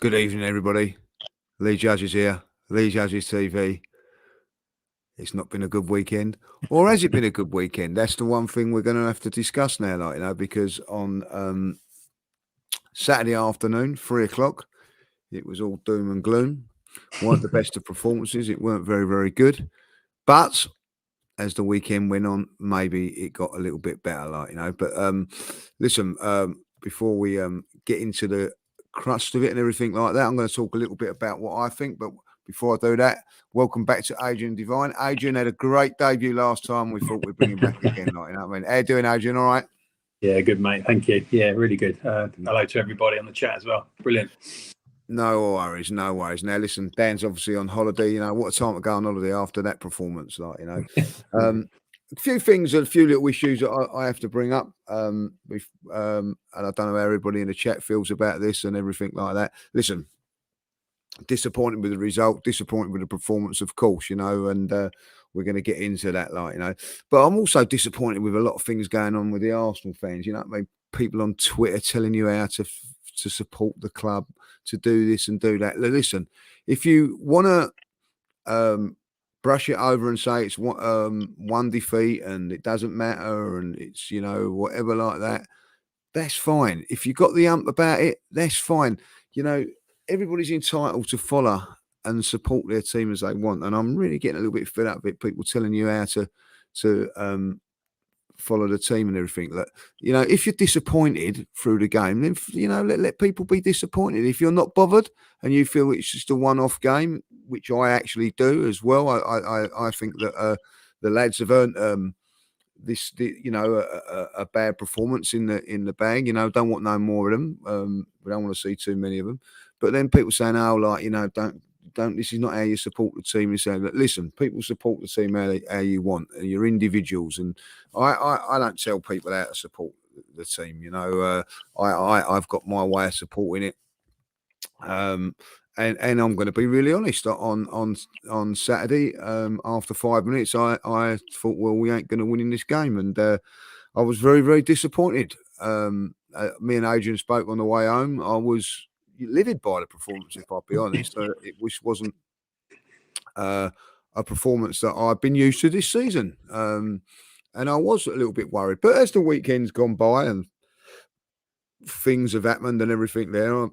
Good evening, everybody. Lee Judges here. Lee Judges TV. It's not been a good weekend, or has it been a good weekend? That's the one thing we're going to have to discuss now, because on Saturday afternoon, 3 o'clock, it was all doom and gloom. Weren't the best of performances. It weren't very, very good. But as the weekend went on, maybe it got a little bit better, But listen, before we get into the crust of it and everything like that, I'm going to talk a little bit about what I think. But before I do that, welcome back to Adrian Devine. Adrian had a great debut last time. We thought we'd bring him back again, How you doing, Adrian? All right? Yeah, good, mate. Thank you. Yeah, really good. Hello to everybody on the chat as well. Brilliant. No worries. Now, listen, Dan's obviously on holiday. What a time to go on holiday after that performance, a few things, a few little issues that I have to bring up. And I don't know how everybody in the chat feels about this and everything like that. Listen, disappointed with the result, disappointed with the performance, of course, and we're going to get into that, But I'm also disappointed with a lot of things going on with the Arsenal fans. People on Twitter telling you how to support the club, to do this and do that. Listen, if you want to brush it over and say it's one defeat and it doesn't matter and it's, whatever like that, that's fine. If you got the ump about it, that's fine. Everybody's entitled to follow and support their team as they want. And I'm really getting a little bit fed up with people telling you how to follow the team and everything. If you're disappointed through the game, then let people be disappointed. If you're not bothered and you feel it's just a one-off game, which I actually do as well, I think that the lads have earned a bad performance in the bag. Don't want no more of them. We don't want to see too many of them. But then people saying, don't. This is not how you support the team. You say, listen, people support the team how you want, and you're individuals. And I don't tell people how to support the team. I've got my way of supporting it. And I'm going to be really honest. On Saturday, after 5 minutes, I thought, well, we ain't going to win in this game, and I was very, very disappointed. Me and Adrian spoke on the way home. I was livid by the performance, if I'll be honest. It wasn't a performance that I've been used to this season, and I was a little bit worried. But as the weekend's gone by and things have happened and everything, there are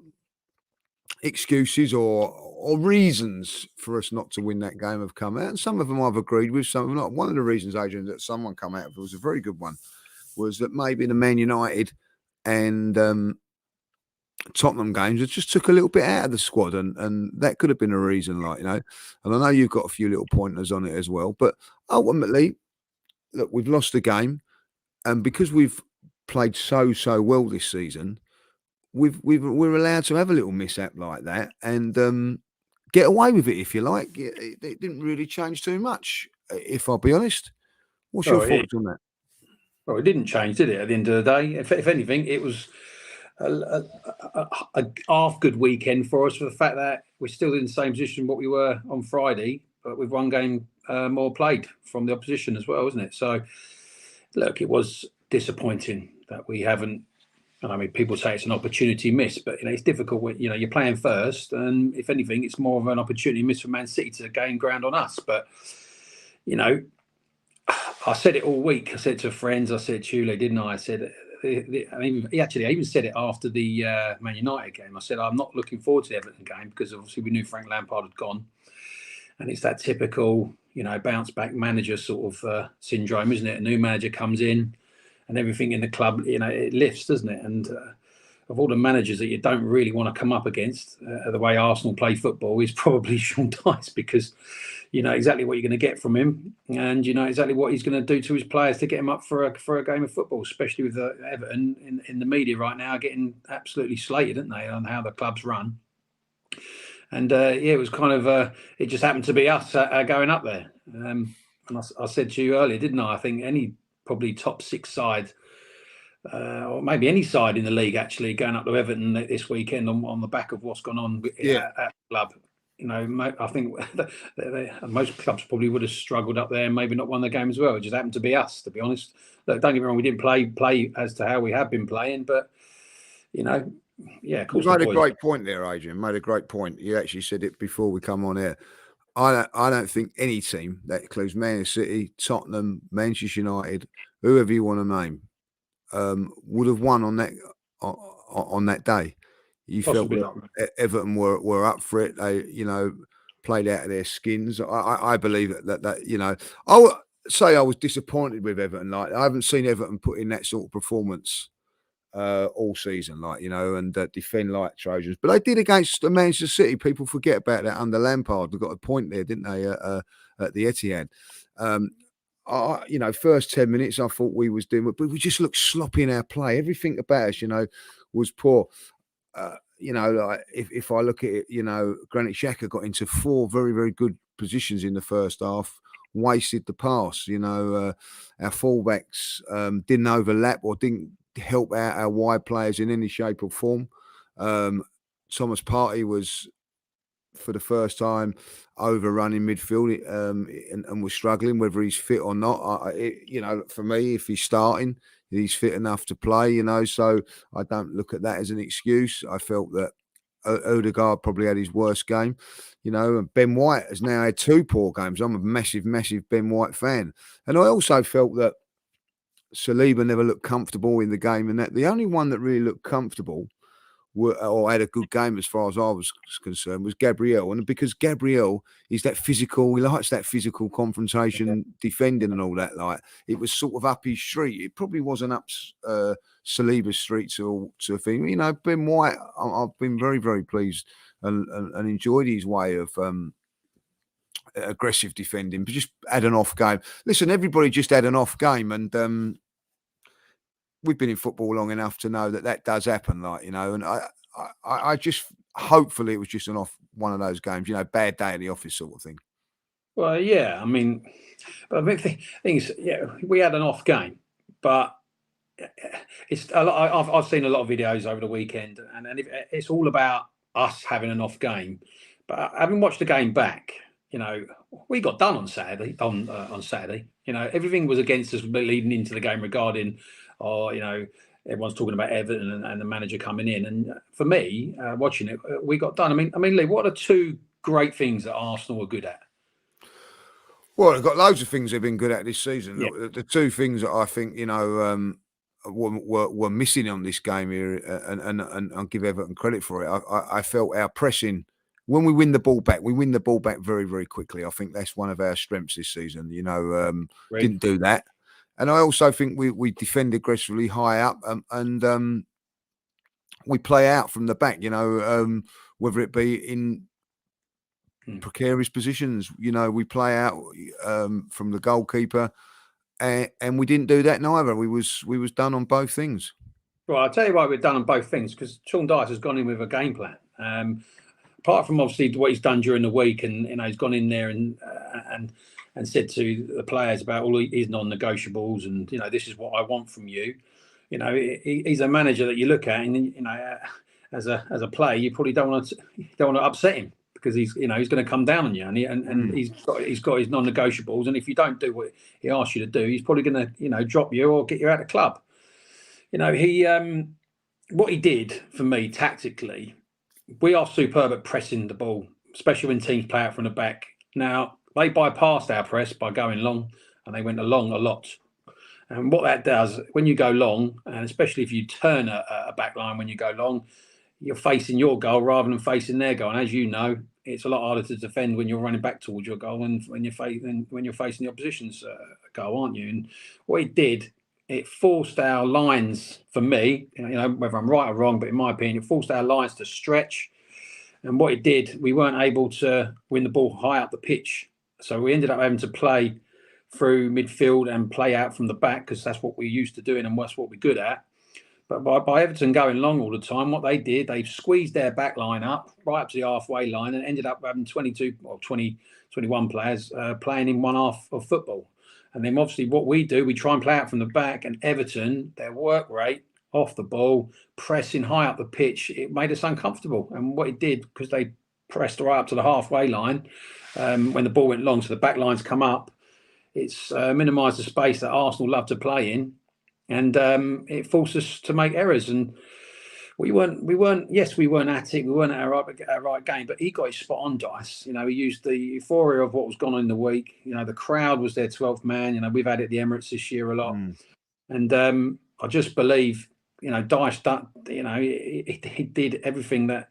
excuses or reasons for us not to win that game have come out, and some of them I've agreed with, some of them not. One of the reasons, Adrian, that someone come out with was a very good one, was that maybe the Man United and Tottenham games, it just took a little bit out of the squad, and that could have been a reason, And I know you've got a few little pointers on it as well, but ultimately, look, we've lost the game, and because we've played so well this season, we're allowed to have a little mishap like that and get away with it, if you like. It didn't really change too much, if I'll be honest. What's your thoughts on that? Well, it didn't change, did it? At the end of the day, if anything, it was a half good weekend for us, for the fact that we're still in the same position what we were on Friday, but with one game more played from the opposition as well, isn't it? So, look, it was disappointing that we haven't. And I mean, people say it's an opportunity miss, but it's difficult when you're playing first, and if anything, it's more of an opportunity miss for Man City to gain ground on us. But I said it all week. I said to friends, I said to you, didn't I? I said. I even said it after the Man United game. I said, I'm not looking forward to the Everton game because obviously we knew Frank Lampard had gone. And it's that typical, bounce back manager sort of syndrome, isn't it? A new manager comes in and everything in the club, it lifts, doesn't it? And of all the managers that you don't really want to come up against, the way Arsenal play football, is probably Sean Dyche, because you know exactly what you're going to get from him, and you know exactly what he's going to do to his players to get him up for a game of football, especially with Everton in the media right now getting absolutely slated, aren't they, on how the club's run. And it was kind of it just happened to be us going up there. And I said to you earlier, didn't I? I think any probably top six side, or maybe any side in the league, actually going up to Everton this weekend on the back of what's gone on at the club. You know, I think most clubs probably would have struggled up there and maybe not won the game as well. It just happened to be us, to be honest. Look, don't get me wrong, we didn't play as to how we have been playing, but you know, yeah, of You course the made a boys. great point there, Adrian. Made a great point. You actually said it before we come on air. I don't think any team that includes Man City, Tottenham, Manchester United, whoever you want to name, would have won on that day. You felt Possibly that not. Everton were up for it. They played out of their skins. I believe that I would say I was disappointed with Everton. Like I haven't seen Everton put in that sort of performance all season, and defend like Trojans. But they did against the Manchester City. People forget about that under Lampard. They got a point there, didn't they, at the Etihad? First 10 minutes, I thought we was doing, but we just looked sloppy in our play. Everything about us, was poor. Like if I look at it, Granit Xhaka got into 4 very, very good positions in the first half, wasted the pass. Our fullbacks didn't overlap or didn't help out our wide players in any shape or form. Thomas Partey was, for the first time, overrunning midfield and was struggling, whether he's fit or not. For me, if he's starting, he's fit enough to play, so I don't look at that as an excuse. I felt that Odegaard probably had his worst game, and Ben White has now had 2 poor games. I'm a massive, massive Ben White fan. And I also felt that Saliba never looked comfortable in the game, and that the only one that really looked comfortable or had a good game as far as I was concerned was Gabriel. And because Gabriel is that physical, he likes that physical confrontation, defending and all that. Like it was sort of up his street. It probably wasn't up Saliba's street to a thing. Ben White, I've been very, very pleased and enjoyed his way of aggressive defending, but just had an off game. Listen, everybody just had an off game, and we've been in football long enough to know that does happen, and I just, hopefully it was just one of those games, bad day in the office sort of thing. Well, yeah, I mean, but the thing is, yeah, we had an off game, but it's a lot. I've seen a lot of videos over the weekend, and it's all about us having an off game. But having watched the game back, we got done on Saturday. On Saturday, everything was against us leading into the game regarding, everyone's talking about Everton and the manager coming in. And for me, watching it, we got done. I mean, Lee, what are 2 great things that Arsenal were good at? Well, they've got loads of things they've been good at this season. Yeah. The 2 things that I think were missing on this game here, and I'll give Everton credit for it. I felt our pressing. When we win the ball back very, very quickly. I think that's one of our strengths this season. Didn't do that. And I also think we defend aggressively high up, and we play out from the back, whether it be in precarious positions. We play out from the goalkeeper, and we didn't do that neither. We was done on both things. Well, I'll tell you why we're done on both things, because Sean Dyche has gone in with a game plan. Apart from obviously what he's done during the week, and he's gone in there and said to the players about all his non-negotiables, and this is what I want from you. He's a manager that you look at, and as a player, you probably don't want to upset him, because he's he's going to come down on you, and he's got his non-negotiables, and if you don't do what he asks you to do, he's probably going to drop you or get you out of the club. What he did for me tactically. We are superb at pressing the ball, especially when teams play out from the back. Now, they bypassed our press by going long, and they went along a lot. And what that does, when you go long, and especially if you turn a back line when you go long, you're facing your goal rather than facing their goal. And as you know, it's a lot harder to defend when you're running back towards your goal and when you're facing the opposition's goal, aren't you? And what it did, it forced our lines, for me, whether I'm right or wrong, but in my opinion, it forced our lines to stretch. And what it did, we weren't able to win the ball high up the pitch. So we ended up having to play through midfield and play out from the back, because that's what we're used to doing and that's what we're good at. But by Everton going long all the time, what they did, they squeezed their back line up right up to the halfway line and ended up having 21 players playing in one half of football. And then obviously what we do, we try and play out from the back, and Everton, their work rate off the ball, pressing high up the pitch, it made us uncomfortable. And what it did, because they pressed right up to the halfway line, when the ball went long, so the back lines come up, it's minimised the space that Arsenal love to play in, and it forced us to make errors. And We weren't. Yes, we weren't at it. We weren't at our right game. But he got his spot on, Dice. You know, he used the euphoria of what was going on in the week. You know, the crowd was their 12th man. You know, we've had it at the Emirates this year a lot, and I just believe, you know, Dice. You know, he did everything that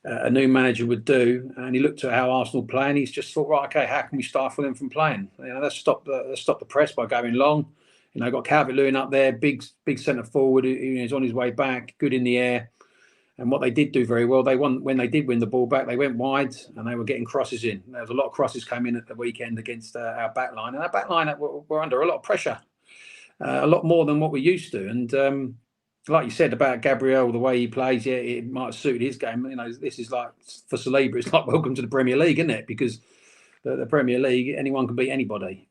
a new manager would do, and he looked at how Arsenal play, and he's just thought, right, okay, how can we stifle them from playing? You know, let's stop the press by going long. You know, got Calvert-Lewin up there, big centre forward. He's on his way back, good in the air. And what they did do very well, they won when they did win the ball back. They went wide and they were getting crosses in. There was a lot of crosses came in at the weekend against our back line, and our back line were under a lot of pressure, a lot more than what we used to. And like you said about Gabriel, the way he plays, yeah, it might suit his game. You know, this is like for Saliba, it's like welcome to the Premier League, isn't it? Because the Premier League, anyone can beat anybody.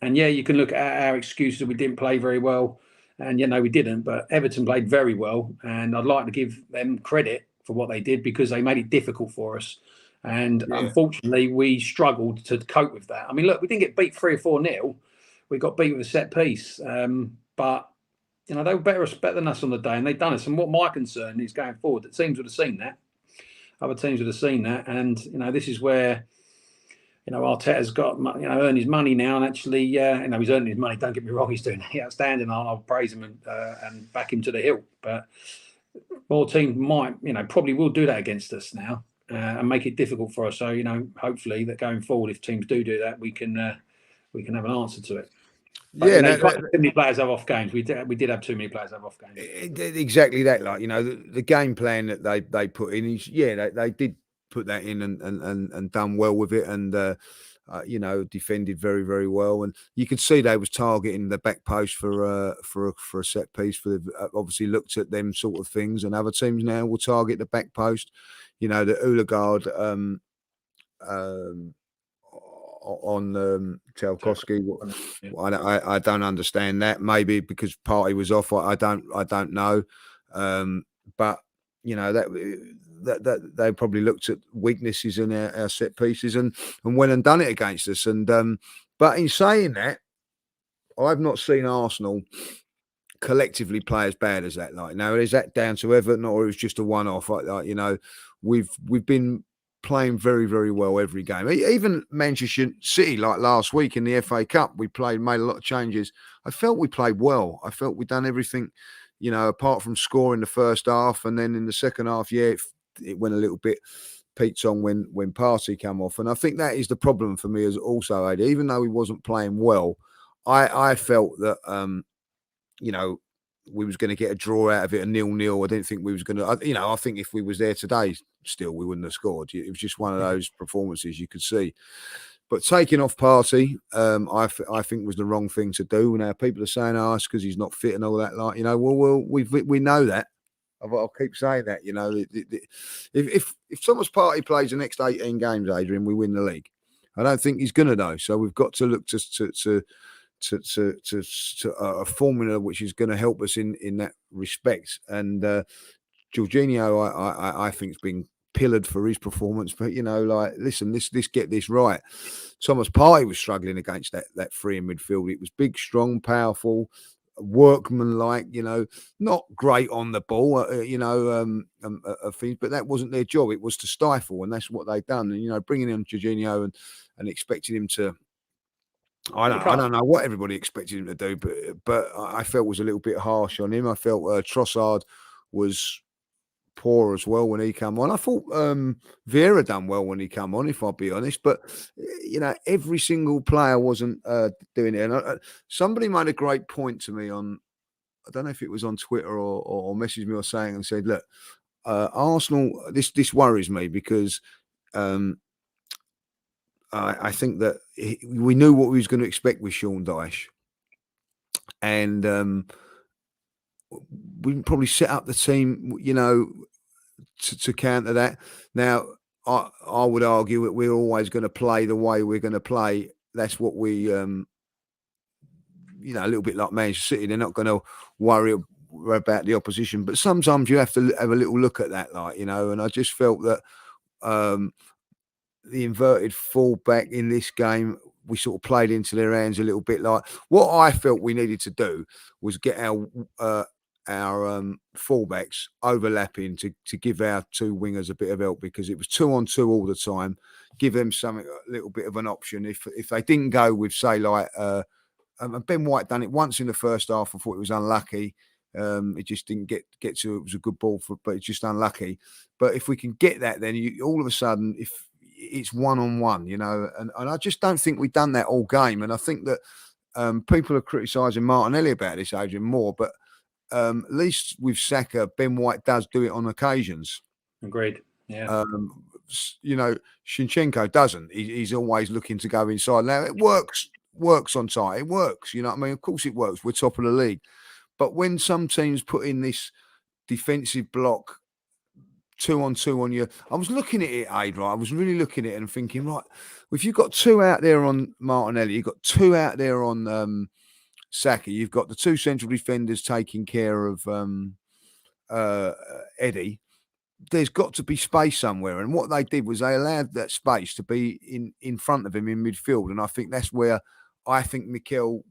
And yeah, you can look at our excuses. We didn't play very well, and you know we didn't. But Everton played very well, and I'd like to give them credit for what they did because they made it difficult for us. And unfortunately, we struggled to cope with that. I mean, look, we didn't get beat 3 or 4-0. We got beat with a set piece, but you know they were better than us on the day, and they've done us. And what my concern is going forward, that teams would have seen that, other teams would have seen that, and you know this is where. You know, Arteta's got, you know, earned his money now, and actually, you know, he's earning his money. Don't get me wrong, he's doing outstanding. I'll praise him and back him to the hilt. But more teams might, you know, probably will do that against us now and make it difficult for us. So, you know, hopefully that going forward, if teams do that, we can have an answer to it. But, you know, too many players have off games. We did have too many players have off games. Exactly that. Like, you know, the game plan that they put in is, they did put that in and done well with it, and you know, defended very, very well. And you could see they was targeting the back post for a set piece. Obviously looked at them sort of things, and other teams now will target the back post. You know, the Ulegard on Tarkowski. I don't understand that. Maybe because Partey was off. I don't know. But you know that they probably looked at weaknesses in our set pieces and went and done it against us. And but in saying that, I've not seen Arsenal collectively play as bad as that. Like, now, is that down to Everton or it was just a one-off? Like, you know, we've been playing very, very well every game. Even Manchester City, like last week in the FA Cup, made a lot of changes. I felt we played well. I felt we'd done everything, you know, apart from scoring the first half, and then in the second half, it went a little bit Pete's on when Partey came off. And I think that is the problem for me as also, Adi. Even though he wasn't playing well, I felt that, you know, we was going to get a draw out of it, a 0-0. I didn't think we was going to, you know, I think if we was there today still, we wouldn't have scored. It was just one of those performances you could see. But taking off Partey, I think was the wrong thing to do. Now people are saying, oh, it's because he's not fit and all that. Like, you know, well, we know that. I'll keep saying that. You know, if Thomas Partey plays the next 18 games, Adrian, we win the league. I don't think he's going to though. So we've got to look to a formula which is going to help us in that respect. And Jorginho, I think, has been pillared for his performance. But you know, like, listen, let's get this right. Thomas Partey was struggling against that three in midfield. It was big, strong, powerful, workmanlike. You know, not great on the ball. You know, things, but that wasn't their job. It was to stifle, and that's what they've done. And you know, bringing in Jorginho and expecting him to. I don't know what everybody expected him to do, but I felt was a little bit harsh on him. I felt Trossard was poor as well when he came on. I thought Vieira done well when he came on, if I'll be honest. But you know, every single player wasn't doing it. And somebody made a great point to me on, I don't know if it was on Twitter or messaged me or saying and said, look, Arsenal. This worries me because. I think that we knew what we was going to expect with Sean Dyche, and we probably set up the team, you know, to counter that. Now, I would argue that we're always going to play the way we're going to play. That's what we, you know, a little bit like Manchester City. They're not going to worry about the opposition, but sometimes you have to have a little look at that, like, you know. And I just felt that. The inverted fullback in this game, we sort of played into their hands a little bit. Like, what I felt we needed to do was get our fullbacks overlapping to give our two wingers a bit of help, because it was 2-on-2 all the time. Give them something, a little bit of an option. If they didn't go with, say, like Ben White done it once in the first half. I thought it was unlucky. It just didn't get to. It was a good ball but it's just unlucky. But if we can get that, then all of a sudden, if it's 1-on-1, and I just don't think we've done that all game. And I think that people are criticising Martinelli about this, Adrian, more, but at least with Saka, Ben White does do it on occasions. Agreed. Yeah. Zinchenko doesn't. He's always looking to go inside. Now it works on site. It works. You know what I mean? Of course it works. We're top of the league. But when some teams put in this defensive block 2-on-2 on you, I was looking at it, Aid, right? I was really looking at it and thinking, right, if you've got two out there on Martinelli, you've got two out there on Saka, you've got the two central defenders taking care of Eddie. There's got to be space somewhere. And what they did was they allowed that space to be in front of him in midfield. And I think that's where I think Mikel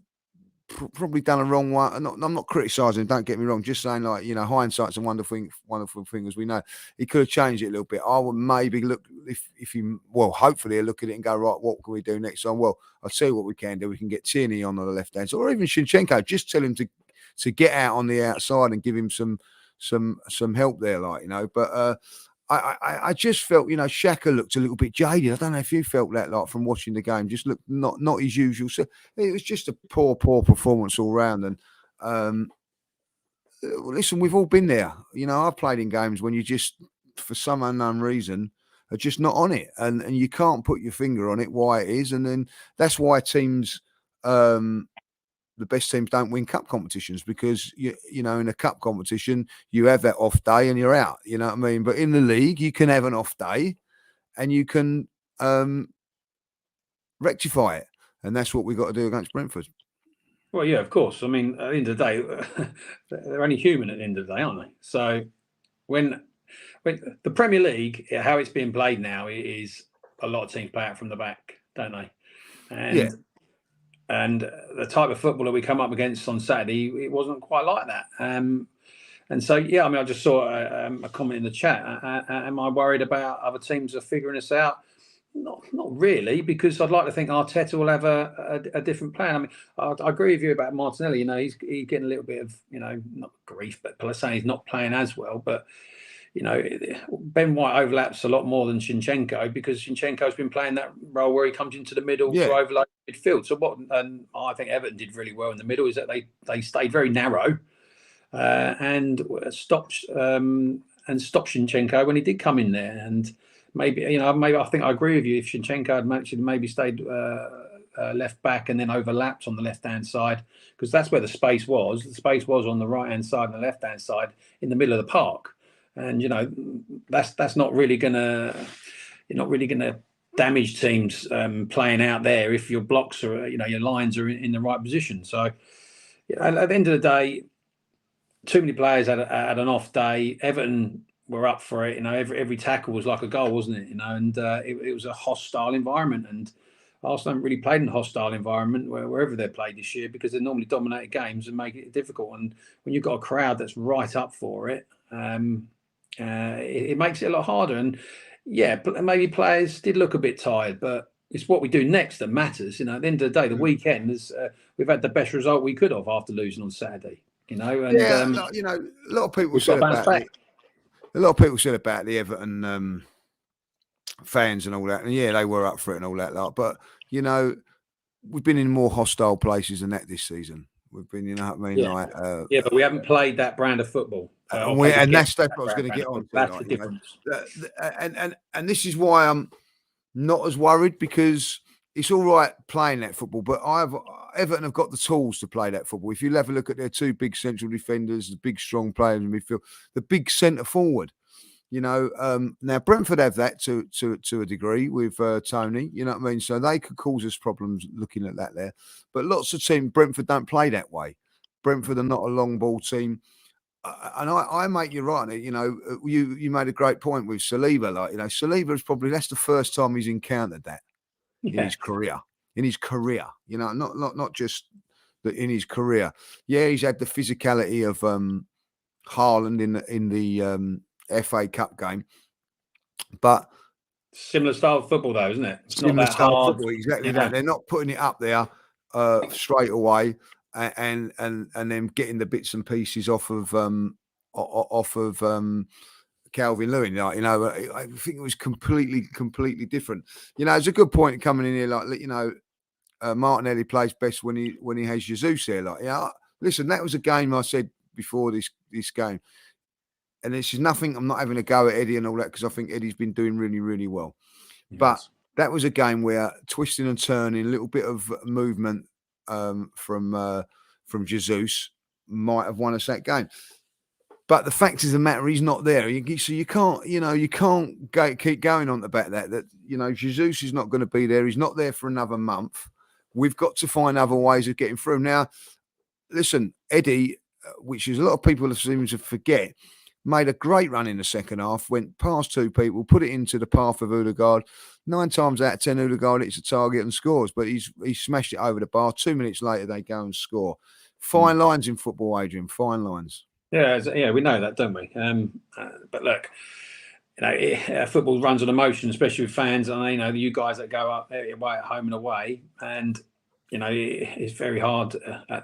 probably done a wrong one. I'm not criticising, don't get me wrong, just saying, like, hindsight's a wonderful thing, as we know. He could have changed it a little bit. I would maybe look, hopefully look at it and go, right, what can we do next time? Well, I'll tell you what we can do. We can get Tierney on the left hand side, or even Zinchenko, just tell him to get out on the outside and give him some help there, but I just felt, Xhaka looked a little bit jaded. I don't know if you felt that, like, from watching the game, just looked not his usual. So it was just a poor performance all round. And listen, we've all been there. I've played in games when you just, for some unknown reason, are just not on it, and you can't put your finger on it why it is. And then that's why teams, the best teams don't win cup competitions, because in a cup competition you have that off day and you're out. You know what I mean? But in the league you can have an off day and you can rectify it, and that's what we've got to do against Brentford. Well, yeah, of course. I mean, at the end of the day, they're only human at the end of the day, aren't they? So when the Premier League, how it's being played now, is a lot of teams play out from the back, don't they? And the type of football that we come up against on Saturday, it wasn't quite like that. And so, yeah, I mean, I just saw a comment in the chat. Am I worried about other teams are figuring us out? Not really, because I'd like to think Arteta will have a different plan. I mean, I agree with you about Martinelli. He's getting a little bit of, not grief, but saying he's not playing as well. But Ben White overlaps a lot more than Zinchenko, because Zinchenko's been playing that role where he comes into the middle to overload midfield. So and I think Everton did really well in the middle, is that they stayed very narrow and stopped Zinchenko when he did come in there. And maybe I think I agree with you. If Zinchenko had maybe stayed left back and then overlapped on the left hand side, because that's where the space was. The space was on the right hand side and the left hand side in the middle of the park. And that's not really gonna damage teams playing out there if your blocks are your lines are in the right position. So at the end of the day, too many players had an off day. Everton were up for it. Every tackle was like a goal, wasn't it? And it was a hostile environment. And Arsenal haven't really played in a hostile environment wherever they've played this year, because they normally dominated games and make it difficult. And when you've got a crowd that's right up for it, it makes it a lot harder. And maybe players did look a bit tired, but it's what we do next that matters. At the end of the day, the weekend is we've had the best result we could have after losing on Saturday. And a lot of people said about the Everton fans and all that, and they were up for it and all that lot. But we've been in more hostile places than that this season. We've been, what I mean, but we haven't played that brand of football. And that's what I was going to get on. That's the difference. And this is why I'm not as worried, because it's all right playing that football, but Everton have got the tools to play that football. If you have a look at their two big central defenders, the big strong players in midfield, the big centre forward. Now Brentford have that to a degree with Tony. You know what I mean? So they could cause us problems looking at that there. But lots of teams, Brentford don't play that way. Brentford are not a long ball team. And I make you right. You made a great point with Saliba. Saliba is that's the first time he's encountered that in his career. Not just that in his career. Yeah, he's had the physicality of Haaland in the FA Cup game, but Similar style of football, though, isn't it? It's not similar that style of hard. football, exactly Yeah. that. They're not putting it up there straight away, and then getting the bits and pieces off of Calvin Lewin. Like, you know, I think it was completely different. You know, it's a good point coming in here. Like, you know, Martinelli plays best when he has Jesus there. Like, yeah, listen, that was a game I said before this game, and this is nothing. I'm not having a go at Eddie and all that because I think Eddie's been doing really well. But Yes. that was a game where twisting and turning, a little bit of movement from Jesus might have won us that game. But the fact is the matter, he's not there. So you can't, keep going on about that. You know, Jesus is not going to be there. He's not there for another month. We've got to find other ways of getting through. Now, listen, Eddie, which is a lot of people seem to forget, made a great run in the second half, went past two people, put it into the path of Odegaard. 9 times out of 10, Odegaard hits a target and scores, but he smashed it over the bar. 2 minutes later, they go and score. Fine lines in football, Adrian, fine lines. Yeah, we know that, don't we? But look, you know, football runs on emotion, especially with fans. And you know, you guys that go up away at home and away, and you know, it's very hard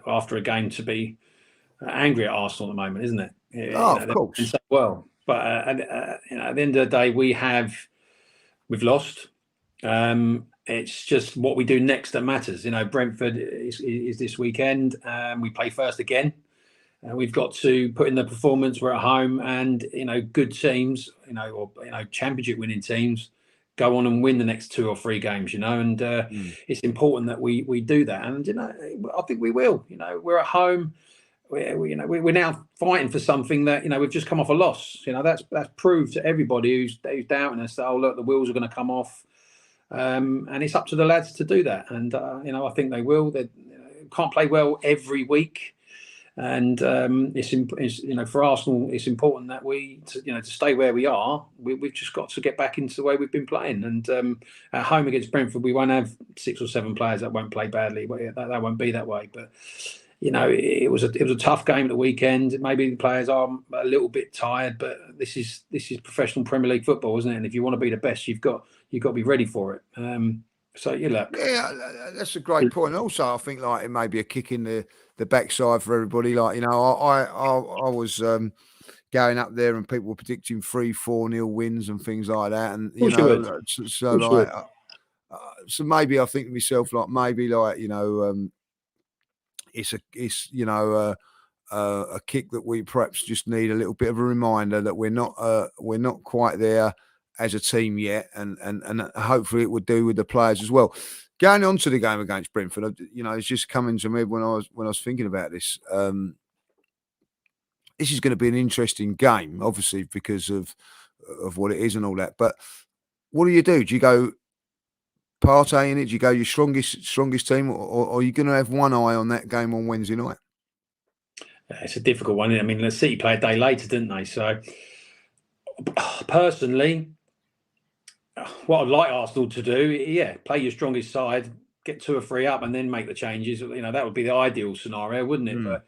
after a game to be angry at Arsenal at the moment, isn't it? You know, Of course. they're so well, but you know, at the end of the day, we've lost. It's just what we do next that matters. You know, Brentford is this weekend. We play first again. We've got to put in the performance. We're at home, and you know, good teams, you know, or you know, championship winning teams, go on and win the next 2 or 3 games. You know, and it's important that we do that. And you know, I think we will. You know, we're at home. We're now fighting for something that, you know, we've just come off a loss. You know, that's proved to everybody who's doubting us that, oh look, the wheels are going to come off, and it's up to the lads to do that. And you know, I think they will. They can't play well every week. And it's you know, for Arsenal, it's important that to stay where we are. We've just got to get back into the way we've been playing. And at home against Brentford, we won't have 6 or 7 players that won't play badly. That won't be that way. But you know, it was a tough game at the weekend. Maybe the players are a little bit tired, but this is professional Premier League football, isn't it? And if you want to be the best, you've got to be ready for it. So you look. Yeah, that's a great point. Also, I think like it may be a kick in the backside for everybody. Like, you know, I was going up there and people were predicting 3-4-0 wins and things like that, and you know, so like, so maybe I think to myself like maybe like, you know, it's a kick that we perhaps just need a little bit of a reminder that we're not quite there as a team yet, and hopefully it would do with the players as well. Going on to the game against Brentford, you know, it's just coming to me when I was thinking about this. This is going to be an interesting game, obviously because of what it is and all that. But what do? Do you go partay in it? Do you go your strongest team, or are you going to have one eye on that game on Wednesday night? It's a difficult one. I mean, the City play a day later, didn't they? So, personally, what I'd like Arsenal to do, yeah, play your strongest side, get 2 or 3 up, and then make the changes. You know, that would be the ideal scenario, wouldn't it? But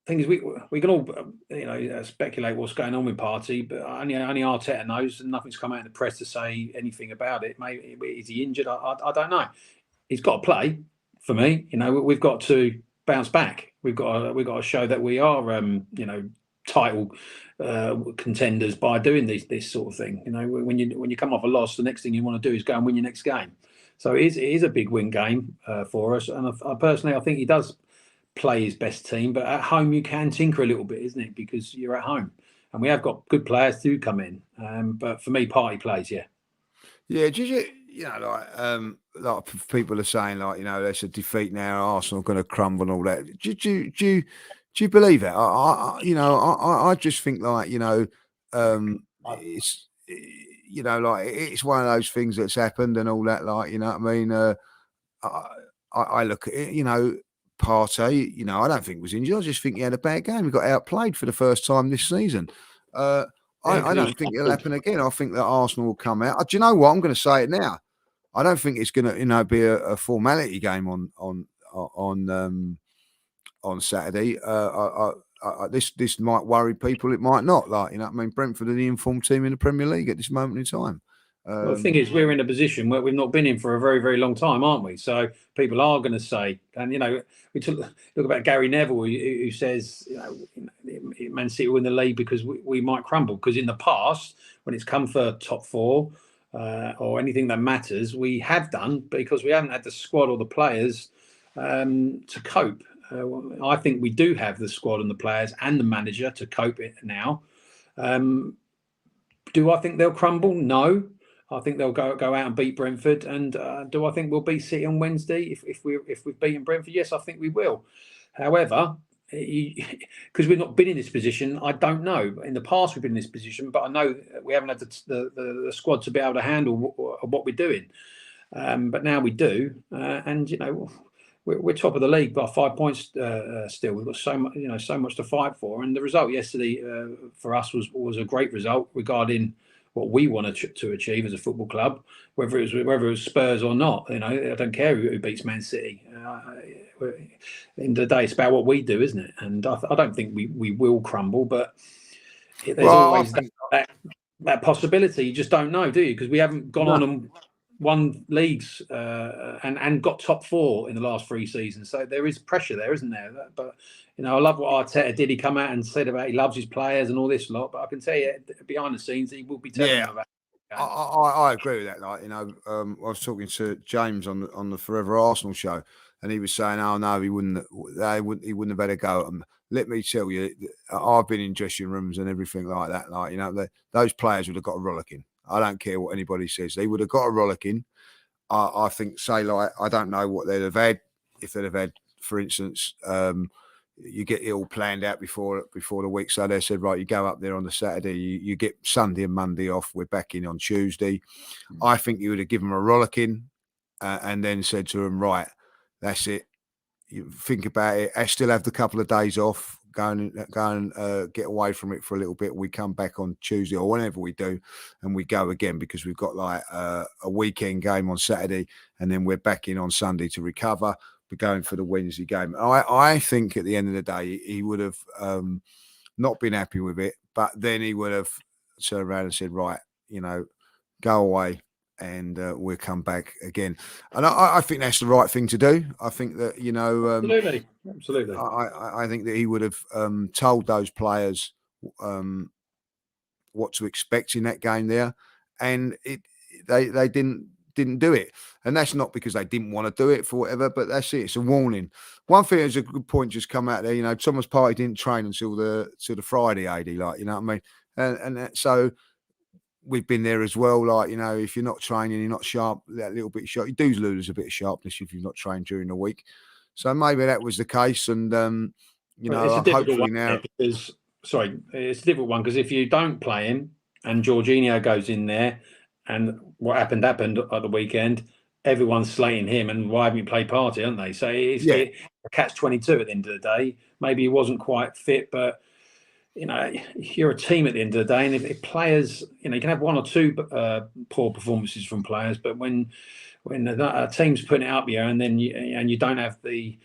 the thing is, we can all, you know, speculate what's going on with Partey, but only Arteta knows, and nothing's come out in the press to say anything about it. Maybe is he injured? I don't know. He's got to play for me. You know, we've got to bounce back. We've got to show that we are, you know, title contenders by doing this sort of thing. You know, when you come off a loss, the next thing you want to do is go and win your next game. So it is a big win game for us. And I personally, I think he does play his best team, but at home you can tinker a little bit, isn't it? Because you're at home, and we have got good players to come in. But for me, Partey plays, yeah. Yeah, you know, like a lot of people are saying, like, you know, there's a defeat now, Arsenal going to crumble and all that. Do you believe it? I just think, like, you know, it's, you know, like it's one of those things that's happened and all that, like, you know what I mean? I look at it, you know, Partey, you know, I don't think was injured. I just think he had a bad game. He got outplayed for the first time this season. I don't think it'll happen again. I think that Arsenal will come out. Do you know what? I'm going to say it now. I don't think it's going to, you know, be a formality game on Saturday. this might worry people. It might not. Like, you know, I mean, Brentford are the informed team in the Premier League at this moment in time. Well, the thing is, we're in a position where we've not been in for a very, very long time, aren't we? So people are going to say, and you know, we look about Gary Neville, who says, you know, Man City win the league because we might crumble. Because in the past, when it's come for top four or anything that matters, we have done because we haven't had the squad or the players to cope. I think we do have the squad and the players and the manager to cope it now. Do I think they'll crumble? No. I think they'll go out and beat Brentford. And do I think we'll beat City on Wednesday if we've beaten Brentford? Yes, I think we will. However, because we've not been in this position, I don't know. In the past, we've been in this position, but I know we haven't had the squad to be able to handle what we're doing. But now we do, and you know, we're top of the league by 5 points still. We've got so much to fight for, and the result yesterday for us was a great result regarding what we want to achieve as a football club, whether it was Spurs or not. You know, I don't care who beats Man City. At the end of the day, it's about what we do, isn't it? And I don't think we will crumble, but there's always that possibility. You just don't know, do you? Because we haven't gone on and won leagues and got top four in the last 3 seasons. So there is pressure there, isn't there? But, you know, I love what Arteta did. He come out and said about he loves his players and all this lot. But I can tell you, behind the scenes, he will be telling them about it. I agree with that. Like, you know, I was talking to James on the Forever Arsenal show, and he was saying, "Oh no, he wouldn't have had a go at them." Let me tell you, I've been in dressing rooms and everything like that. Like, you know, those players would have got a rollicking. I don't care what anybody says; they would have got a rollicking. I think, say, like, I don't know what they'd have had if they'd have had, for instance, you get it all planned out before the week. So they said, right, you go up there on the Saturday, you get Sunday and Monday off. We're back in on Tuesday. I think you would have given them a rollicking and then said to them, right, that's it. You think about it. I still have the couple of days off. Go and get away from it for a little bit. We come back on Tuesday or whenever we do, and we go again because we've got like a weekend game on Saturday, and then we're back in on Sunday to recover. We're going for the Wednesday game. I think at the end of the day, he would have not been happy with it, but then he would have turned around and said, right, you know, go away and we'll come back again. And I think that's the right thing to do. I think that, you know... Absolutely. I think that he would have told those players what to expect in that game there. And they didn't do it, and that's not because they didn't want to do it for whatever, but that's it. It's a warning. One thing is a good point just come out there. You know, Thomas Partey didn't train until the Friday, AD, like, you know what I mean, and so we've been there as well. Like, you know, if you're not training, you're not sharp, that little bit sharp, you do lose a bit of sharpness if you've not trained during the week. So maybe that was the case, and you know, it's a difficult hopefully one now. Because it's a difficult one because if you don't play him and Jorginho goes in there. And what happened at the weekend. Everyone's slating him, and why haven't you played Partey, aren't they? So it's a catch-22 at the end of the day. Maybe he wasn't quite fit, but you know, you're a team at the end of the day, and if players, you know, you can have one or two poor performances from players, but when a team's putting it up here, and then you don't have the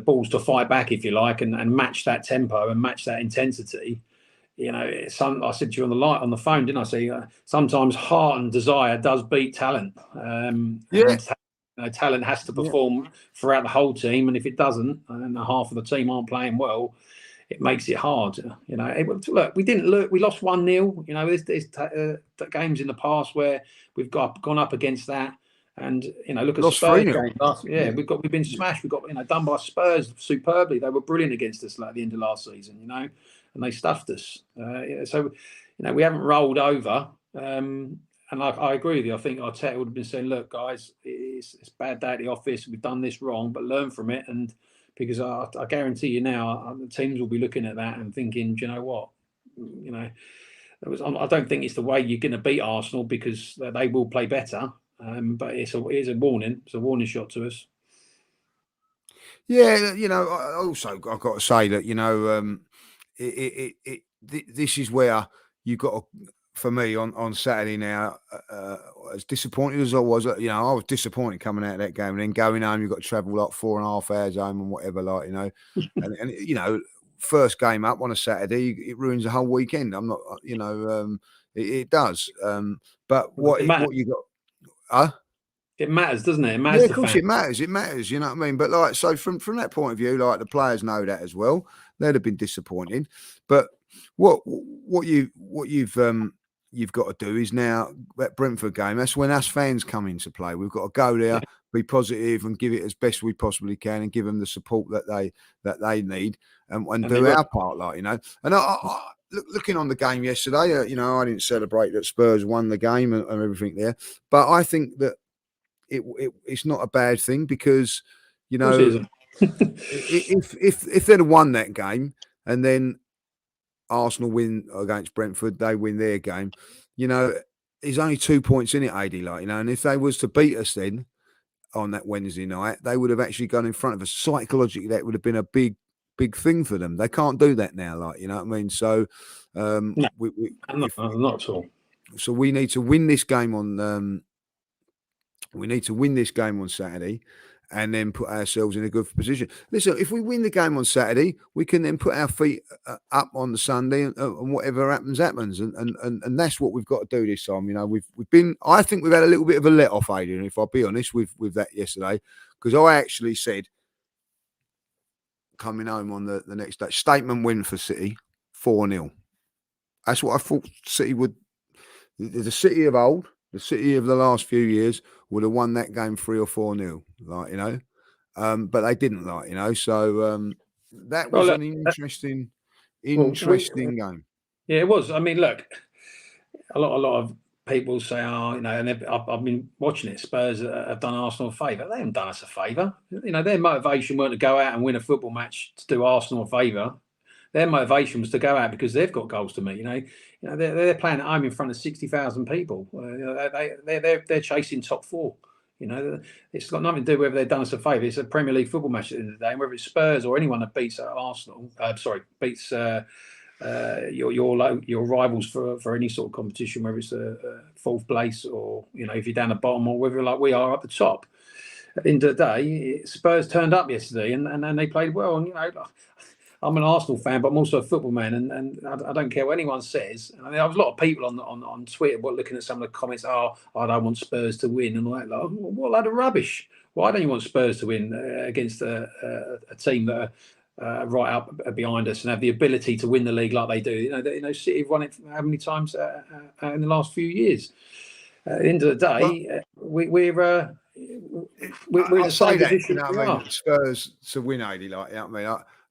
balls to fight back, if you like, and match that tempo and match that intensity. You know, I said to you on the phone, didn't I? Say sometimes heart and desire does beat talent. And talent has to perform throughout the whole team, and if it doesn't, and half of the team aren't playing well, it makes it hard. You know, look, we lost 1-0. You know, there's games in the past where we've gone up against that. And you know, look at Spurs game last. We've been smashed. We got done by Spurs superbly. They were brilliant against us at the end of last season. You know, and they stuffed us. So you know, we haven't rolled over. And I agree with you. I think Arteta would have been saying, "Look, guys, it's a bad day at the office. We've done this wrong, but learn from it." And because I guarantee you now, the teams will be looking at that and thinking, "Do you know what? You know, I don't think it's the way you're going to beat Arsenal because they will play better." But it is a warning. It's a warning shot to us. Yeah, you know. Also, I've got to say that, you know, this is where you got to, for me on Saturday now. As disappointed as I was, you know, I was disappointed coming out of that game, and then going home, you've got to travel like 4.5 hours home and whatever, like, you know, and you know, first game up on a Saturday, it ruins the whole weekend. I'm not, it does. But what you got? It matters, doesn't it? It matters. Yeah, of to course fans. it matters. It matters. You know what I mean? But like, so from that point of view, like the players know that as well. They'd have been disappointed. But you've got to do is now that Brentford game. That's when us fans come into play. We've got to go there, be positive, and give it as best we possibly can, and give them the support that they need, and do our part. Like, you know, and looking on the game yesterday, I didn't celebrate that Spurs won the game and everything there, but I think that it's not a bad thing because, if they'd have won that game and then Arsenal win against Brentford, they win their game, there's only 2 points in it, AD, and if they was to beat us then on that Wednesday night, they would have actually gone in front of us. Psychologically, that would have been a big thing for them. They can't do that now, you know what I mean? So, no, not at all. So we need to win this game on. We need to win this game on Saturday and then put ourselves in a good position. Listen, if we win the game on Saturday, we can then put our feet up on the Sunday and whatever happens. And that's what we've got to do this time. I think we've had a little bit of a let off, Adrian, if I'll be honest with that yesterday, because I actually said, coming home on the next day, statement win for City, 4-0. That's what I thought City would. The City of old, the City of the last few years would have won that game 3 or 4-0, but they didn't, So that was an interesting game. Yeah, it was. I mean, look, a lot of people say, and I've been watching it. Spurs have done Arsenal a favour. They haven't done us a favour. Their motivation weren't to go out and win a football match to do Arsenal a favour. Their motivation was to go out because they've got goals to meet. They're playing at home in front of 60,000 people. They're chasing top four. It's got nothing to do with whether they've done us a favour. It's a Premier League football match at the end of the day, and whether it's Spurs or anyone that beats Arsenal, beats your rivals for any sort of competition, whether it's a fourth place or if you're down the bottom or whether like we are up the top. At the end of the day, Spurs turned up yesterday and they played well. And I'm an Arsenal fan, but I'm also a football man, and I don't care what anyone says. I mean, there was a lot of people on Twitter looking at some of the comments. I don't want Spurs to win, and all that. Like, what a load of rubbish! Why don't you want Spurs to win against a team that are right up behind us and have the ability to win the league like they do? City have won it how many times in the last few years? At the end of the day, we're the same position. Spurs to win 80,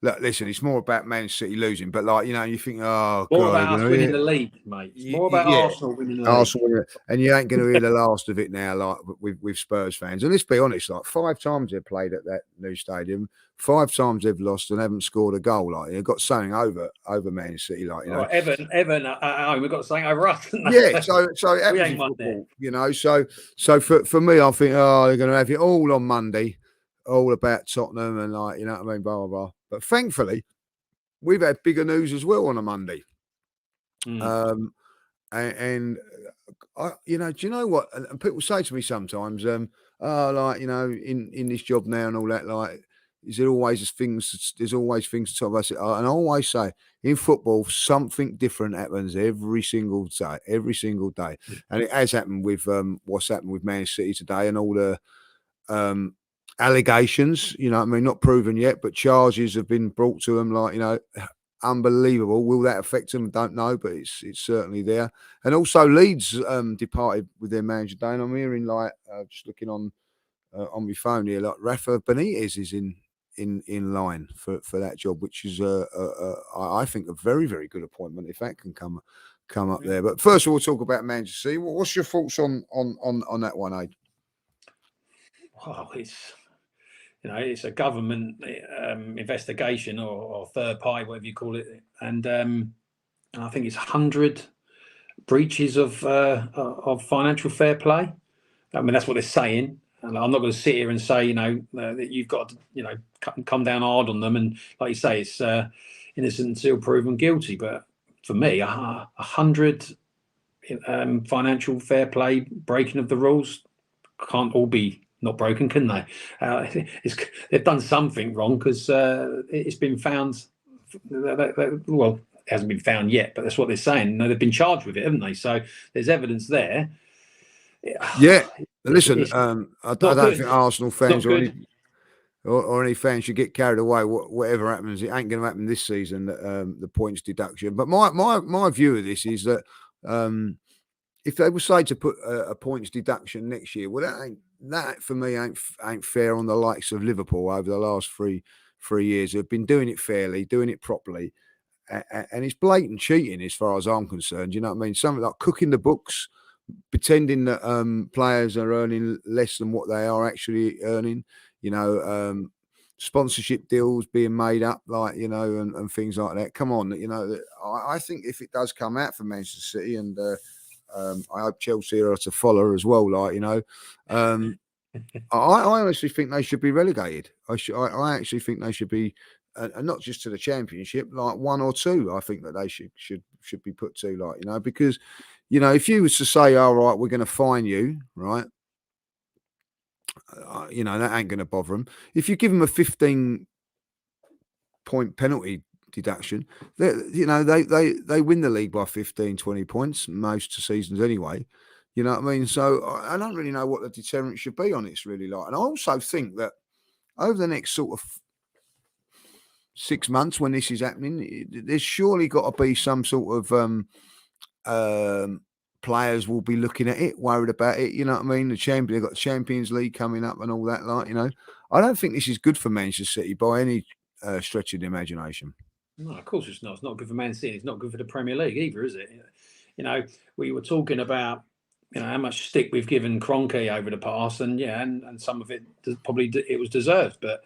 look, listen, it's more about Man City losing, but you think, oh, more about us winning the league, mate. It's more about Arsenal winning the league. And you ain't going to hear the last of it now, with Spurs fans. And let's be honest, 5 times they've played at that new stadium, 5 times they've lost and haven't scored a goal. They've got something over Man City, Everton at home, we've got something over us. Yeah, so we ain't won there. So for me, I think, they're going to have it all on Monday. All about Tottenham and what I mean, blah, blah, blah. But thankfully, we've had bigger news as well on a Monday. And do you know what? And people say to me sometimes, in this job now and all that, is there always things? There's always things to talk about. And I always say, in football, something different happens every single day. And it has happened with what's happened with Man City today and all the allegations, not proven yet, but charges have been brought to them, unbelievable. Will that affect them? Don't know, but it's certainly there. And also Leeds departed with their manager today, and I'm hearing just looking on my phone here, Rafa Benitez is in line for that job, which is I think a very, very good appointment if that can come up there. But first of all, we'll talk about Manchester City. What's your thoughts on that one, Aid? Well, it's a government investigation or third party, whatever you call it, and I think it's 100 breaches of financial fair play. I mean, that's what they're saying. And I'm not going to sit here and say, that you've got to, come down hard on them. And like you say, it's innocent until proven guilty. But for me, 100 financial fair play breaking of the rules can't all be not broken, can they? They've done something wrong because it's been found well, it hasn't been found yet, but that's what they're saying. No, they've been charged with it, haven't they? So there's evidence there. Yeah. Listen, I don't good. think Arsenal fans Not good. or any fans should get carried away. Whatever happens, it ain't going to happen this season. The points deduction. But my view of this is that if they were say to put a points deduction next year, well, that for me ain't fair on the likes of Liverpool over the last three years. They've been doing it fairly, doing it properly, and it's blatant cheating as far as I'm concerned. You know what I mean? Something like cooking the books, pretending that players are earning less than what they are actually earning. You know, sponsorship deals being made up, like, you know, and things like that. Come on, you know. I think if it does come out for Manchester City, and I hope Chelsea are to follow as well, like, you know. I honestly think they should be relegated. I actually think they should be, and not just to the Championship, like 1 or 2. I think that they should be put to, like, you know, because, you know, if you was to say, all right, we're going to fine you, right? You know, that ain't going to bother them. If you give them a 15-point penalty deduction, you know, they win the league by 15, 20 points most seasons anyway. You know what I mean? So I don't really know what the deterrent should be on this, really. Like, and I also think that over the next sort of 6 months when this is happening, there's surely got to be some sort of players will be looking at it, worried about it. You know what I mean? They've got the Champions League coming up and all that. Like, you know, I don't think this is good for Manchester City by any stretch of the imagination. No, of course it's not. It's not good for Man City. It's not good for the Premier League either, is it? You know, we were talking about, you know, how much stick we've given Kroenke over the past, and yeah, and some of it probably it was deserved. But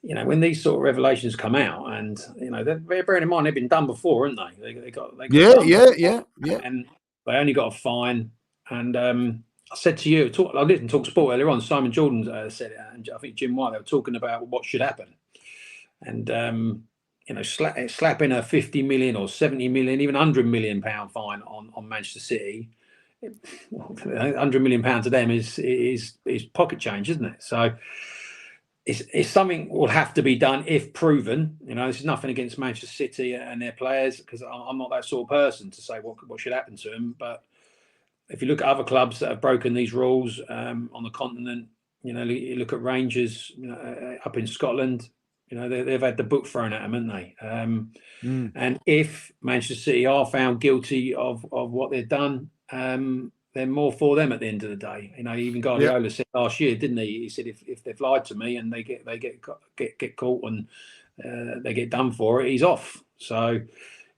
you know, when these sort of revelations come out, and you know, they're bearing in mind they've been done before, haven't they? They got yeah, and they only got a fine. And I said to you, I didn't talk sport earlier on. Simon Jordan said it, and I think Jim White, they were talking about what should happen, and you know, slapping a 50 million or 70 million, even 100 million pound fine on Manchester City. 100 million pounds to them is pocket change, isn't it? So it's something will have to be done if proven. You know, this is nothing against Manchester City and their players, because I'm not that sort of person to say what should happen to them. But if you look at other clubs that have broken these rules on the continent, you know, you look at Rangers, you know, up in Scotland. You know, they've had the book thrown at them, haven't they? And if Manchester City are found guilty of what they've done, they're more for them at the end of the day. You know, even Guardiola said last year, didn't he? He said if they've lied to me and they get caught and they get done for it, he's off. So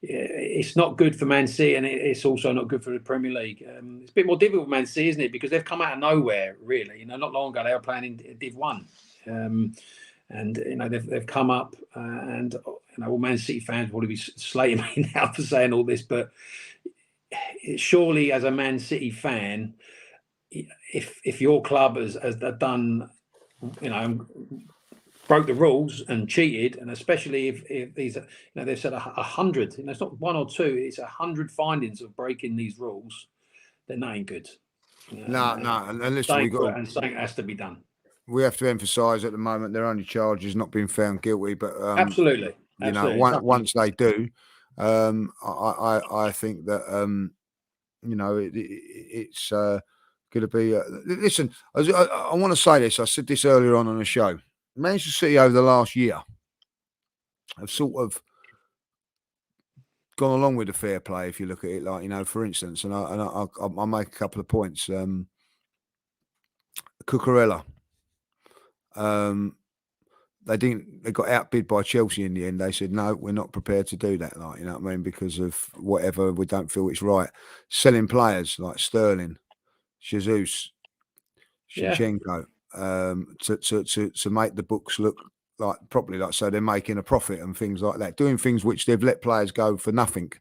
it's not good for Man City, and it's also not good for the Premier League. It's a bit more difficult for Man City, isn't it? Because they've come out of nowhere, really. You know, not long ago they were playing in Div 1. And you know, they've come up, and you know, all Man City fans will probably be slating me now for saying all this, but surely as a Man City fan, if your club has done, you know, broke the rules and cheated, and especially if these, you know, they've said 100, you know, it's not 1 or 2, it's 100 findings of breaking these rules, then that ain't good. No, and listen, something has to be done. We have to emphasise at the moment their only charge is not being found guilty, but absolutely, you know, once they do, I think that you know, it's going to be. Listen, I want to say this. I said this earlier on the show. Manchester City over the last year have sort of gone along with the fair play. If you look at it, like, you know, for instance, and I'll make a couple of points. Cucurella. They got outbid by Chelsea in the end. They said, no, we're not prepared to do that. Like, you know what I mean? Because of whatever, we don't feel it's right. Selling players like Sterling, Jesus, Zinchenko, to make the books look like properly, like, so they're making a profit and things like that, doing things which they've let players go for nothing.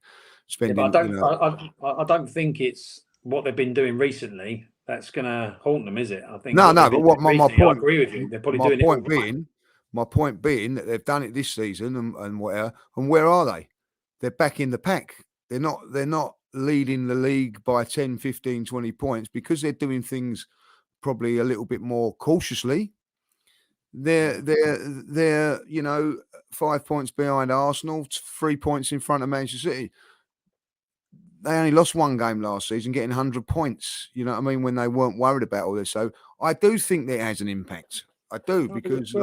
Spending, I don't think it's what they've been doing recently that's going to haunt them, is it? I think no. But what my point? I agree with you. They're probably doing it. My point being that they've done it this season, and whatever. And where are they? They're back in the pack. They're not leading the league by 10, 15, 20 points because they're doing things probably a little bit more cautiously. They're you know, 5 points behind Arsenal, 3 points in front of Manchester City. They only lost one game last season, getting 100 points. You know what I mean? When they weren't worried about all this. So I do think that it has an impact. I do, because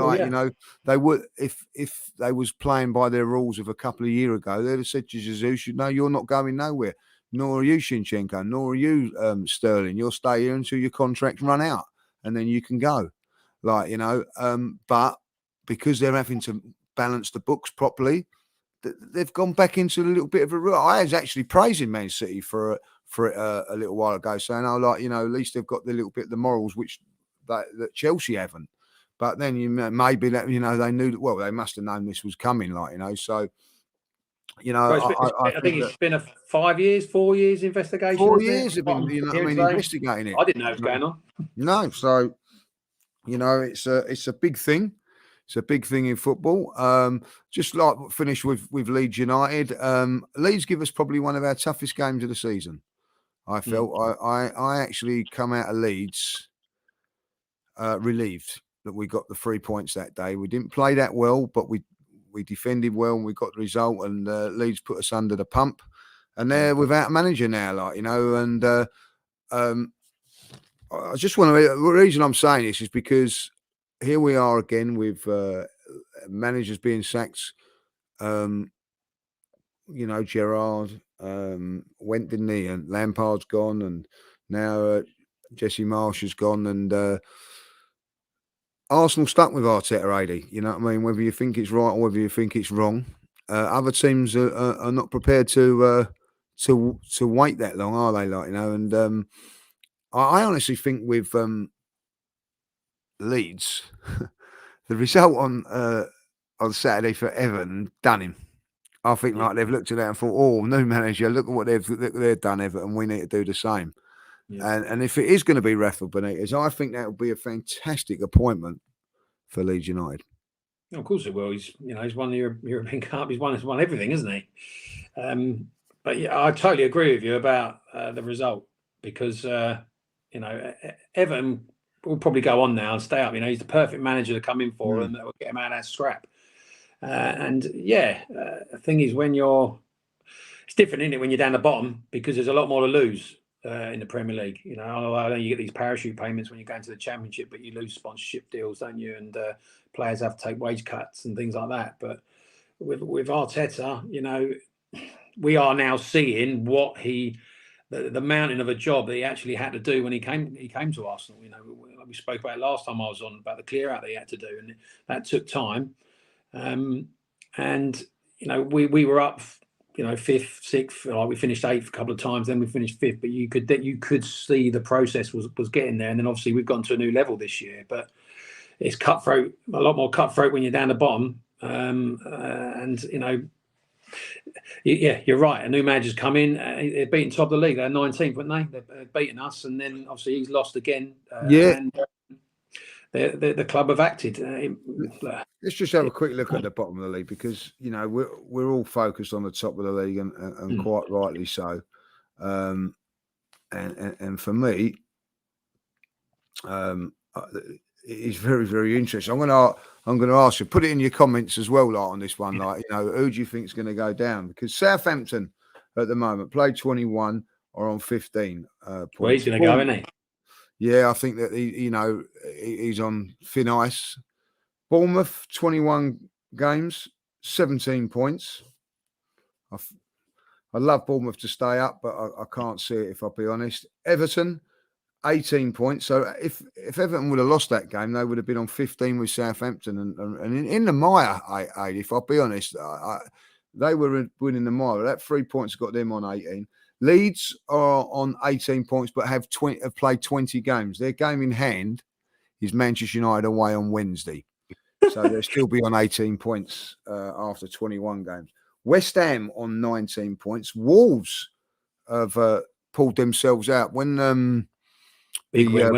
they would, if they was playing by their rules of a couple of years ago, they'd have said to Jesus, "No, you're not going nowhere. Nor are you, Shinchenko. Nor are you, Sterling. You'll stay here until your contracts run out, and then you can go." But because they're having to balance the books properly, they've gone back into a little bit of a. I was actually praising Man City for it a little while ago, saying, "Oh, at least they've got the little bit of the morals which that Chelsea haven't." But then maybe that they knew that. Well, they must have known this was coming, So I think it's been a 5 years, 4 years investigation. 4 years have been, investigating it. I didn't know it was going on. No, so it's a big thing. It's a big thing in football. Just like finish with Leeds United. Leeds give us probably one of our toughest games of the season. I felt I actually come out of Leeds relieved that we got the 3 points that day. We didn't play that well, but we defended well and we got the result. And Leeds put us under the pump. And they're without a manager now, And I just want to. The reason I'm saying this is because here we are again with managers being sacked. Gerrard went, didn't he? And Lampard's gone, and now Jesse Marsch has gone, and Arsenal stuck with Arteta, 80. You know what I mean? Whether you think it's right or whether you think it's wrong, other teams are not prepared to wait that long, are they? And I honestly think with Leeds, the result on Saturday for Everton done him. I think they've looked at that and thought, "Oh, new manager, look at what they've done, Everton. We need to do the same." Yeah. And if it is going to be Rafa Benitez, I think that would be a fantastic appointment for Leeds United. Of course it will. He's won the European Cup. He's won everything, isn't he? But yeah, I totally agree with you about the result, because Everton will probably go on now and stay up. He's the perfect manager to come in for them that will get him out of that scrap. The thing is, it's different, isn't it, when you're down the bottom, because there's a lot more to lose in the Premier League. I know you get these parachute payments when you go into the Championship, but you lose sponsorship deals, don't you? And players have to take wage cuts and things like that. But with Arteta, we are now seeing what the mountain of a job that he actually had to do when he came to Arsenal. We spoke about it last time I was on, about the clear out that he had to do, and that took time. We were up, fifth, sixth. We finished eighth a couple of times, then we finished fifth. But you could see the process was getting there, and then obviously we've gone to a new level this year. But it's cutthroat, a lot more cutthroat when you're down the bottom. You're right. A new manager's come in. They're beating top of the league. They're 19th, weren't they? They're beating us, and then obviously he's lost again. And the club have acted. Let's just have a quick look at the bottom of the league, because we're all focused on the top of the league, and quite rightly so. And for me, it is very, very interesting. I'm going to ask you, put it in your comments as well, on this one. Who do you think is going to go down? Because Southampton at the moment played 21, are on 15 points. Well, he's going to go, isn't he? Yeah, I think that he's on thin ice. Bournemouth, 21 games, 17 points. I'd love Bournemouth to stay up, but I can't see it, if I'll be honest. Everton, 18 points. So if Everton would have lost that game, they would have been on 15 with Southampton. And in the mire, if I'll be honest, they were winning the mire. That 3 points got them on 18. Leeds are on 18 points, but have played 20 games. Their game in hand is Manchester United away on Wednesday. So they'll still be on 18 points after 21 games. West Ham on 19 points. Wolves have pulled themselves out. When the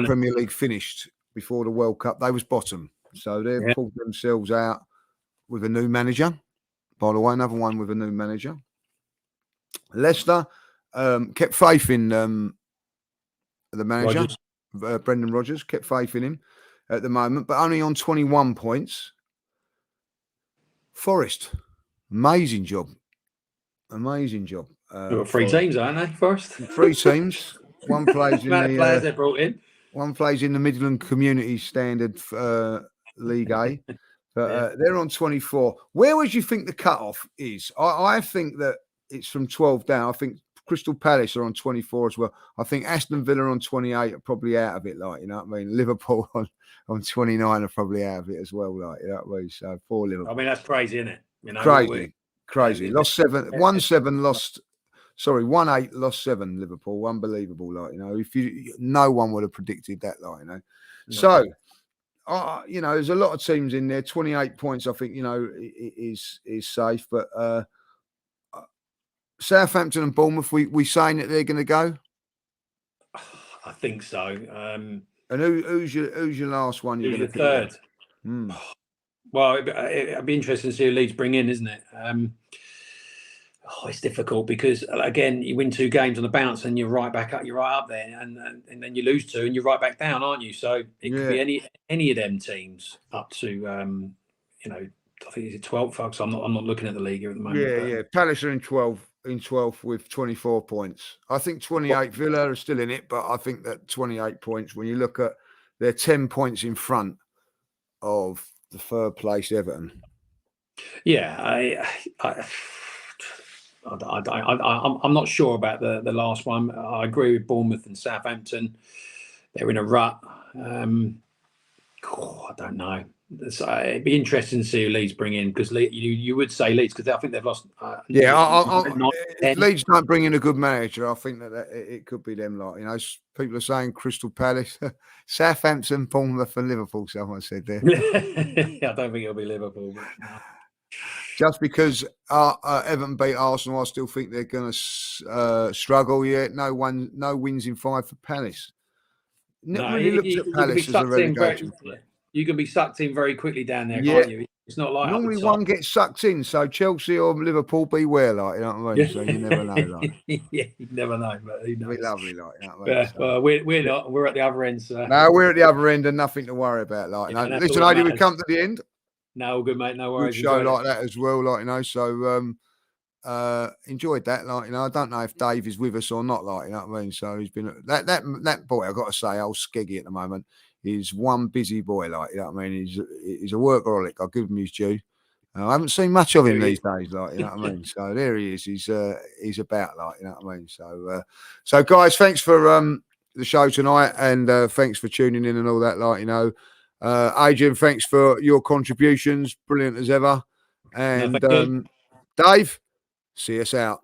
Premier League finished before the World Cup, they was bottom. So they've pulled themselves out with a new manager. By the way, another one with a new manager. Leicester kept faith in the manager, Brendan Rodgers, kept faith in him at the moment, but only on 21 points. Forest, amazing job. Amazing job. There were three teams, aren't they? Forest. 3 teams. One plays in amount of players they the brought in. one plays in the Midland Community Standard League A. But they're on 24. Where would you think the cutoff is? I think that it's from 12 down. I think Crystal Palace are on 24 as well. I think Aston Villa on 28 are probably out of it. Like, you know what I mean? Liverpool on 29 are probably out of it as well. Like, you know what I mean? So for Liverpool. I mean, that's crazy, isn't it? You know, crazy. Lost 7, 1-7, lost. Sorry, 1-8, lost 7. Liverpool, unbelievable. Like, you know, no one would have predicted that. Like, you know, so. You know, there's a lot of teams in there. 28 points, I think, you know, is safe. But Southampton and Bournemouth, we saying that they're going to go? I think so. And who's your last one? Who's your third? Well, it'd be interesting to see who Leeds bring in, isn't it? It's difficult because, again, you win 2 games on the bounce and you're right back up. You're right up there, and then you lose 2 and you're right back down, aren't you? So it could be any of them teams up to, you know, I think it's 12th. Folks, I'm not looking at the league here at the moment. Yeah. Palace are in 12th with 24 points. I think 28 Villa are still in it, but I think that 28 points. When you look at, they're 10 points in front of the 3rd place Everton. Yeah, I'm not sure about the last one. I agree with Bournemouth and Southampton. They're in a rut. I don't know. It'd be interesting to see who Leeds bring in, because you would say Leeds, because I think they've lost. If Leeds don't bring in a good manager, I think that it could be them. Like, you know, people are saying Crystal Palace, Southampton, Bournemouth, and Liverpool. Someone said there. I don't think it'll be Liverpool. But no. Just because Everton beat Arsenal, I still think they're going to struggle. Yeah, no wins in 5 for Palace. No, really looked at Palace as a relegation. You can be sucked in very quickly down there, can't you? It's not like normally one gets sucked in. So Chelsea or Liverpool, beware, like, you know what I mean. So you never know, like. Yeah, you never know, but who knows? It'd be lovely, like, you know what I mean? Well, we're not. We're at the other end. So. No, we're at the other end, and nothing to worry about. Like, listen, Adi, we come to the end. No, good, mate. No worries. Good show like that as well, like, you know. So enjoyed that, like, you know. I don't know if Dave is with us or not, like, you know what I mean. So he's been that boy. I've got to say, old Skeggy at the moment. He's one busy boy, like, you know what I mean. He's a workaholic. I'll give him his due. I haven't seen much of him these days, like, you know what I mean. So there he is. He's about, like, you know what I mean. So guys, thanks for the show tonight, and thanks for tuning in and all that, like, you know. Adrian, thanks for your contributions. Brilliant as ever. And Dave, see us out.